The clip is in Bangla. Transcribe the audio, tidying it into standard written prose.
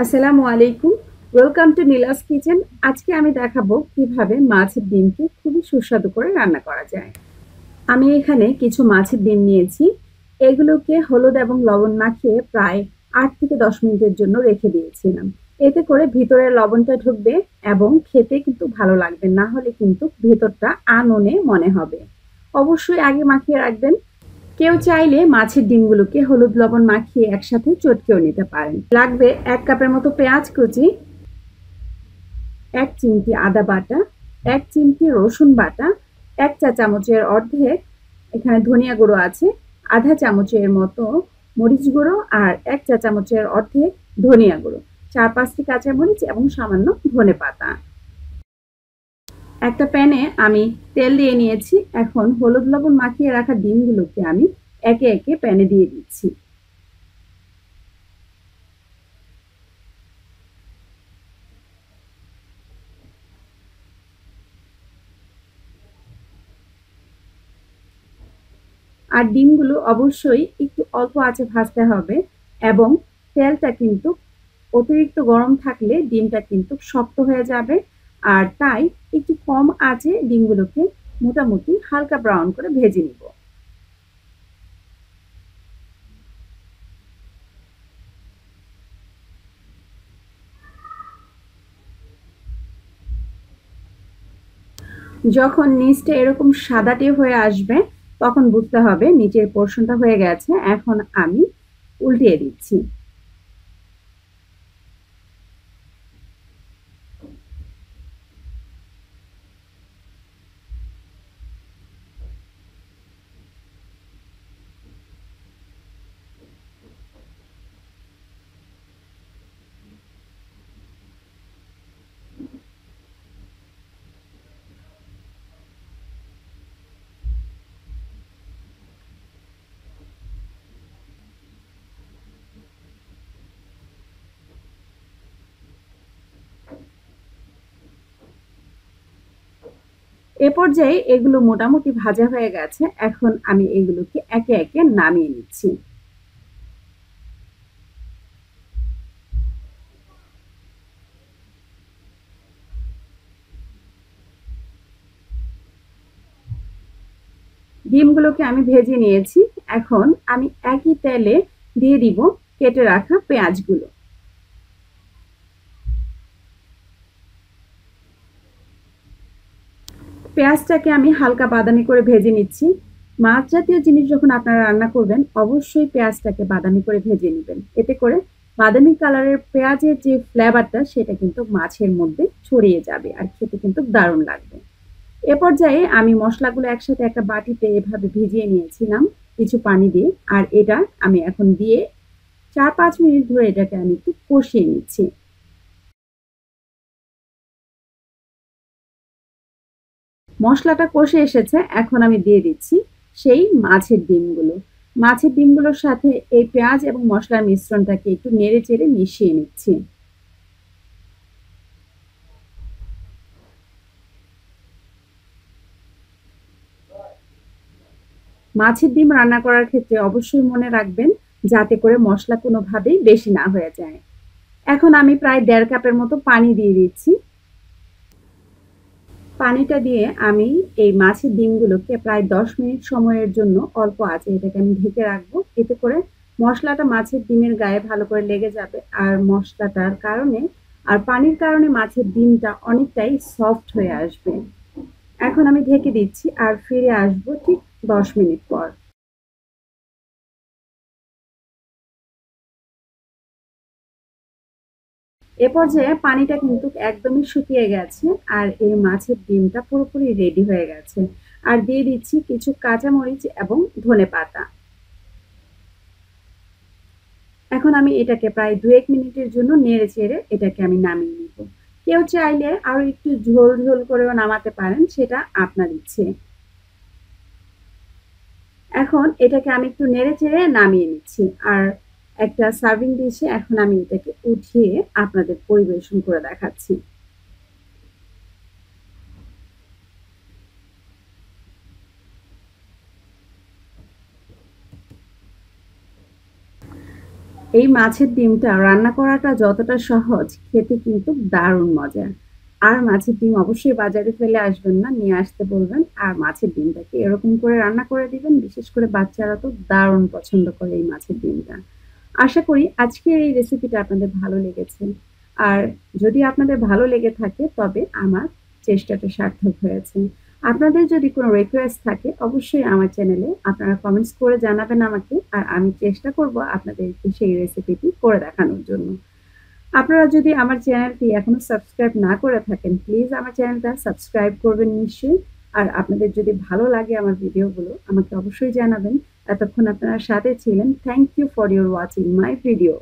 আসসালামু আলাইকুম। Welcome to Neela's kitchen. আজকে আমি দেখাবো কিভাবে মাছের ডিমকে খুবই সুস্বাদু করে রান্না করা যায়। আমি এখানে কিছু মাছের ডিম নিয়েছি। এগুলোকে হলুদ এবং লবণ মাখিয়ে প্রায় ৮ থেকে ১০ মিনিটের জন্য রেখে দিয়েছিলাম। এতে করে ভিতরে লবণটা ঢুকবে এবং খেতে কিন্তু ভালো লাগবে, না হলে কিন্তু ভেতরটা আননে মনে হবে। অবশ্যই আগে মাখিয়ে রাখবেন। কেউ চাইলে মাছের ডিমগুলোকে হলুদ লবণ মাখিয়ে একসাথে চটকেও নিতে পারেন। লাগবে ১ কাপের মতো পেঁয়াজ কুচি, ১ চিমটি আদা বাটা, ১ চিমটি রসুন বাটা, ১ চা চামচের অর্ধেক এখানে ধনিয়া গুঁড়ো আছে, আধা চামচের মতো মরিচ গুঁড়ো আর ১ চা চামচের অর্ধেক ধনিয়া গুঁড়ো, ৪-৫টি কাঁচামরিচ এবং সামান্য ধনেপাতা। একটা প্যানে আমি তেল দিয়ে নিয়েছি। এখন হলুদ লবণ মাখিয়ে রাখা ডিমগুলোকে আমি একে একে প্যানে দিয়ে দিচ্ছি। আর ডিমগুলো অবশ্যই একটু অল্প আঁচে ভাজতে হবে এবং তেলটা কিন্তু অতিরিক্ত গরম থাকলে ডিমটা কিন্তু শক্ত হয়ে যাবে। আর তাই একটু কম আঁচে ডিমগুলোকে মোটামুটি হালকা ব্রাউন করে ভেজে নিব। যখন নিচটা এরকম সাদাটে হয়ে আসবে তখন বুঝতে হবে নিচের পোর্শনটা হয়ে গেছে। এখন আমি উল্টিয়ে দিচ্ছি। এ পর্যায়ে এগুলো মোটামুটি ভাজা হয়ে গেছে। এখন আমি এগুলোকে একে একে নামিয়ে নিচ্ছি। ডিমগুলোকে আমি ভেজে নিয়েছি। এখন আমি একই তেলে দিয়ে দিব কেটে রাখা পেঁয়াজগুলো। পেঁয়াজটাকে আমি হালকা বাদামি করে ভেজে নিচ্ছি। মাছ জাতীয় জিনিস যখন আপনারা রান্না করবেন অবশ্যই পেঁয়াজটাকে বাদামি করে ভেজে নেবেন। এতে করে বাদামি কালারের পেঁয়াজের যে ফ্লেভারটা সেটা কিন্তু মাছের মধ্যে ছড়িয়ে যাবে আর খেতে কিন্তু দারুণ লাগবে। এ পর্যায়ে আমি মশলাগুলো একসাথে একটা বাটিতে এভাবে ভিজিয়ে নিয়েছিলাম কিছু পানি দিয়ে। আর এটা আমি এখন দিয়ে ৪-৫ মিনিট ধরে এটাকে আমি একটু কষিয়ে নিচ্ছি। মশলাটা কষে এসেছে। এখন আমি দিয়ে দিচ্ছি সেই মাছের ডিমগুলো। মাছের ডিমগুলোর সাথে এই পেঁয়াজ এবং মশলার মিশ্রণটাকে একটু নেড়ে চেড়ে মিশিয়ে নিচ্ছি। মাছের ডিম রান্না করার ক্ষেত্রে অবশ্যই মনে রাখবেন যাতে করে মশলা কোনোভাবেই বেশি না হয়ে যায়। এখন আমি প্রায় ১.৫ কাপের মতো পানি দিয়ে দিচ্ছি। পানিটা দিয়ে আমি এই মাছের ডিমগুলোকে প্রায় ১০ মিনিট সময়ের জন্য অল্প আঁচে এটাকে আমি ঢেকে রাখবো। এতে করে মশলাটা মাছের ডিমের গায়ে ভালো করে লেগে যাবে। আর মশলাটার কারণে আর পানির কারণে মাছের ডিমটা অনেকটাই সফট হয়ে আসবে। এখন আমি ঢেকে দিচ্ছি আর ফিরে আসবো ঠিক ১০ মিনিট পর। এ পর্যায়ে পানিটা কিন্তু একদমই শুকিয়ে গেছে আর এই মাছের ডিমটা পুরোপুরি রেডি হয়ে গেছে। আর দিয়ে দিচ্ছি কিছু কাঁচামরিচ এবং ধনেপাতা। এখন আমি এটাকে প্রায় ২-১ মিনিটের জন্য নেড়ে চেড়ে এটাকে আমি নামিয়ে নিব। কেউ চাইলে আরো একটু ঝোল ঝোল করেও নামাতে পারেন, সেটা আপনার ইচ্ছে। এখন এটাকে আমি একটু নেড়ে চেড়ে নামিয়ে নিচ্ছি। আর একটা সার্ভিং ডিশে এখন আমি এটাকে উঠিয়ে আপনাদের পরিবেশন করে দেখাচ্ছি। এই মাছের ডিমটা রান্না করাটা যতটা সহজ, খেতে কিন্তু দারুণ মজা। আর মাছের ডিম অবশ্যই বাজারে ফেলে আসবেন না, নিয়ে আসতে বলবেন। আর মাছের ডিমটাকে এরকম করে রান্না করে দিবেন, বিশেষ করে বাচ্চারা তো দারুণ পছন্দ করে এই মাছের ডিমটা। আশা করি আজকের এই রেসিপিটা আপনাদের ভালো লেগেছে। আর যদি আপনাদের ভালো লেগে থাকে তবে আমার চেষ্টাটা সার্থক হয়েছে। আপনাদের যদি কোনো রিকোয়েস্ট থাকে অবশ্যই আমার চ্যানেলে আপনারা কমেন্টস করে জানাবেন আমাকে, আর আমি চেষ্টা করব আপনাদেরকে সেই রেসিপিটি করে দেখানোর জন্য। আপনারা যদি আমার চ্যানেলটি এখনো সাবস্ক্রাইব না করে থাকেন প্লিজ আমার চ্যানেলটা সাবস্ক্রাইব করবেন নিশ্চয়ই। আর আপনাদের যদি ভালো লাগে আমার ভিডিওগুলো আমাকে অবশ্যই জানাবেন। এতক্ষণ আপনারা সাথে ছিলেন, thank you for your watching my video.